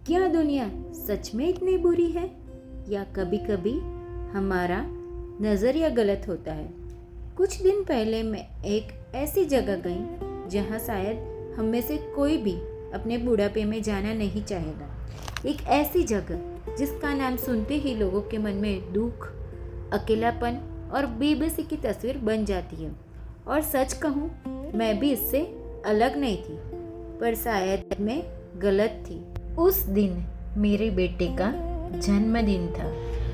क्या दुनिया सच में इतनी बुरी है, या कभी कभी हमारा नज़रिया गलत होता है। कुछ दिन पहले मैं एक ऐसी जगह गई जहाँ शायद हम में से कोई भी अपने बुढ़ापे में जाना नहीं चाहेगा। एक ऐसी जगह जिसका नाम सुनते ही लोगों के मन में दुख, अकेलापन और बेबसी की तस्वीर बन जाती है। और सच कहूँ, मैं भी इससे अलग नहीं थी, पर शायद मैं गलत थी। उस दिन मेरे बेटे का जन्मदिन था।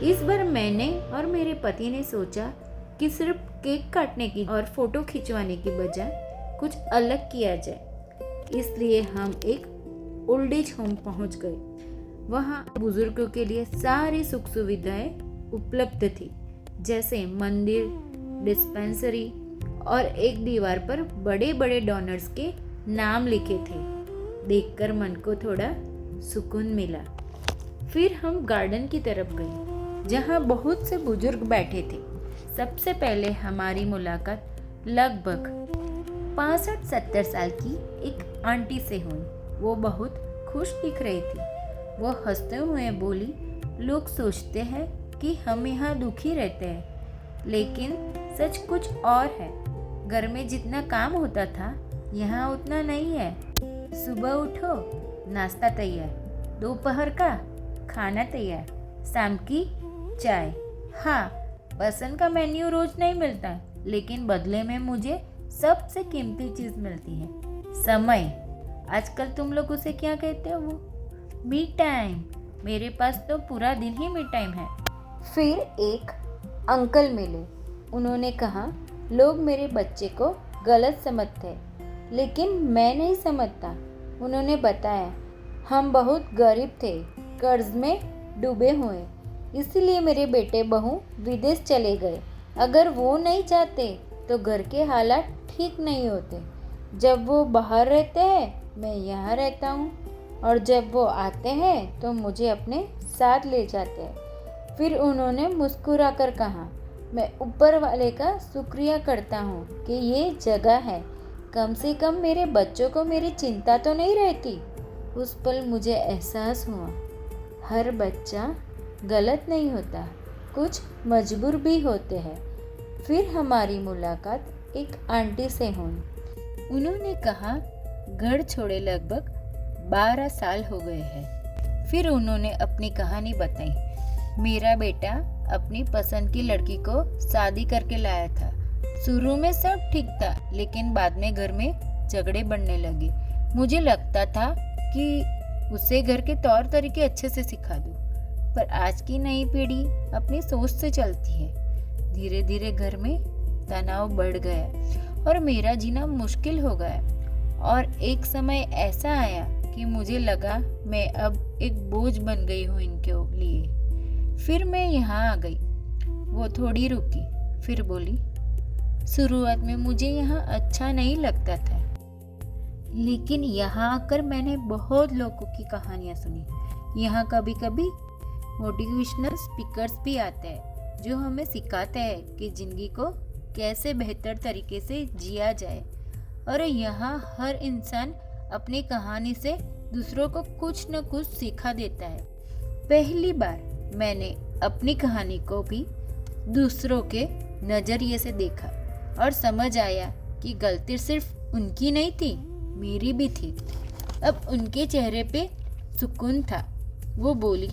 इस बार मैंने और मेरे पति ने सोचा कि सिर्फ केक काटने की और फोटो खिंचवाने की बजाय कुछ अलग किया जाए। इसलिए हम एक ओल्ड एज होम पहुंच गए। वहां बुजुर्गों के लिए सारी सुख सुविधाएं उपलब्ध थी, जैसे मंदिर, डिस्पेंसरी और एक दीवार पर बड़े बड़े डोनर्स के नाम लिखे थे। देखकर मन को थोड़ा सुकून मिला। फिर हम गार्डन की तरफ गए, जहाँ बहुत से बुजुर्ग बैठे थे। सबसे पहले हमारी मुलाकात लगभग 65-70 साल की एक आंटी से हुई। वो बहुत खुश दिख रही थी। वो हंसते हुए बोली, लोग सोचते हैं कि हम यहाँ दुखी रहते हैं, लेकिन सच कुछ और है। घर में जितना काम होता था, यहाँ उतना नहीं है। सुबह उठो, नाश्ता तैयार, दोपहर का खाना तैयार, शाम की चाय। हाँ, पसंद का मेन्यू रोज नहीं मिलता, लेकिन बदले में मुझे सबसे कीमती चीज मिलती है, समय। आजकल तुम लोग उसे क्या कहते हो? Me time. मेरे पास तो पूरा दिन ही मी टाइम है। फिर एक अंकल मिले। उन्होंने कहा, लोग मेरे बच्चे को गलत समझते हैं, लेकिन मैं नहीं समझता। उन्होंने बताया, हम बहुत गरीब थे, कर्ज में डूबे हुए, इसलिए मेरे बेटे बहू विदेश चले गए। अगर वो नहीं चाहते तो घर के हालात ठीक नहीं होते। जब वो बाहर रहते हैं, मैं यहाँ रहता हूँ, और जब वो आते हैं तो मुझे अपने साथ ले जाते हैं। फिर उन्होंने मुस्कुराकर कहा, मैं ऊपर वाले का शुक्रिया करता हूँ कि ये जगह है। कम से कम मेरे बच्चों को मेरी चिंता तो नहीं रहती। उस पल मुझे एहसास हुआ, हर बच्चा गलत नहीं होता, कुछ मजबूर भी होते हैं। फिर हमारी मुलाकात एक आंटी से हुई। उन्होंने कहा, घर छोड़े लगभग 12 साल हो गए हैं। फिर उन्होंने अपनी कहानी बताई। मेरा बेटा अपनी पसंद की लड़की को शादी करके लाया था। शुरू में सब ठीक था, लेकिन बाद में घर में झगड़े बढ़ने लगे। मुझे लगता था कि उसे घर के तौर तरीके अच्छे से सिखा दूं, पर आज की नई पीढ़ी अपनी सोच से चलती है। धीरे धीरे घर में तनाव बढ़ गया और मेरा जीना मुश्किल हो गया। और एक समय ऐसा आया कि मुझे लगा मैं अब एक बोझ बन गई हूँ इनके लिए। फिर मैं यहाँ आ गई। वो थोड़ी रुकी, फिर बोली, शुरुआत में मुझे यहाँ अच्छा नहीं लगता था, लेकिन यहाँ आकर मैंने बहुत लोगों की कहानियाँ सुनी। यहाँ कभी कभी मोटिवेशनल स्पीकर्स भी आते हैं, जो हमें सिखाते हैं कि जिंदगी को कैसे बेहतर तरीके से जिया जाए। और यहाँ हर इंसान अपनी कहानी से दूसरों को कुछ न कुछ सिखा देता है। पहली बार मैंने अपनी कहानी को भी दूसरों के नजरिए से देखा और समझ आया कि गलती सिर्फ उनकी नहीं थी, मेरी भी थी। अब उनके चेहरे पे सुकून था। वो बोली,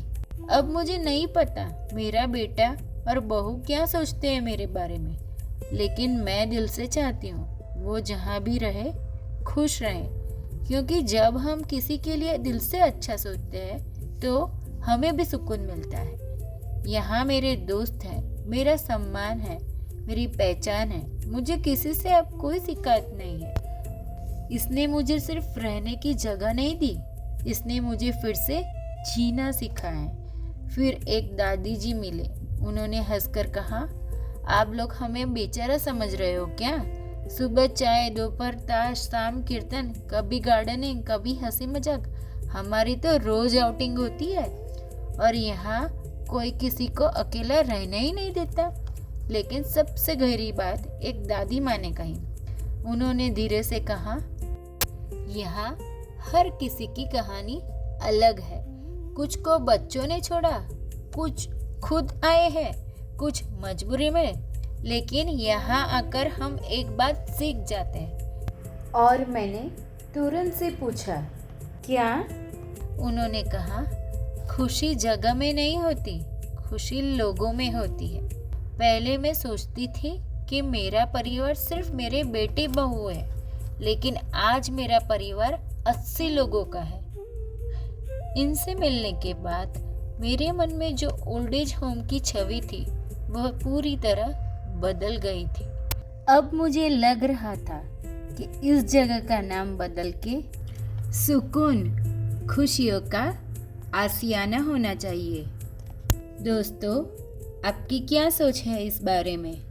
अब मुझे नहीं पता मेरा बेटा और बहू क्या सोचते हैं मेरे बारे में, लेकिन मैं दिल से चाहती हूँ वो जहाँ भी रहे खुश रहे, क्योंकि जब हम किसी के लिए दिल से अच्छा सोचते हैं तो हमें भी सुकून मिलता है। यहाँ मेरे दोस्त हैं, मेरा सम्मान है, मेरी पहचान है। मुझे किसी से अब कोई शिकायत नहीं है। इसने मुझे सिर्फ रहने की जगह नहीं दी, इसने मुझे फिर से जीना सिखाया है। फिर एक दादी जी मिले। उन्होंने हंसकर कहा, आप लोग हमें बेचारा समझ रहे हो क्या? सुबह चाय, दोपहर ताश, शाम कीर्तन, कभी गार्डनिंग, कभी हंसी मजाक। हमारी तो रोज आउटिंग होती है, और यहाँ कोई किसी को अकेला रहने ही नहीं देता। लेकिन सबसे गहरी बात एक दादी माँ ने कही। उन्होंने धीरे से कहा, यहाँ हर किसी की कहानी अलग है, कुछ को बच्चों ने छोड़ा, कुछ खुद आए हैं, कुछ मजबूरी में, लेकिन यहाँ आकर हम एक बात सीख जाते हैं। और मैंने तुरंत से पूछा, क्या? उन्होंने कहा, खुशी जगह में नहीं होती, खुशी लोगों में होती है। पहले मैं सोचती थी कि मेरा परिवार सिर्फ मेरे बेटे बहू है, लेकिन आज मेरा परिवार 80 लोगों का है। इनसे मिलने के बाद मेरे मन में जो ओल्ड एज होम की छवि थी वह पूरी तरह बदल गई थी। अब मुझे लग रहा था कि इस जगह का नाम बदल के सुकून, खुशियों का आशियाना होना चाहिए। दोस्तों, आपकी क्या सोच है इस बारे में?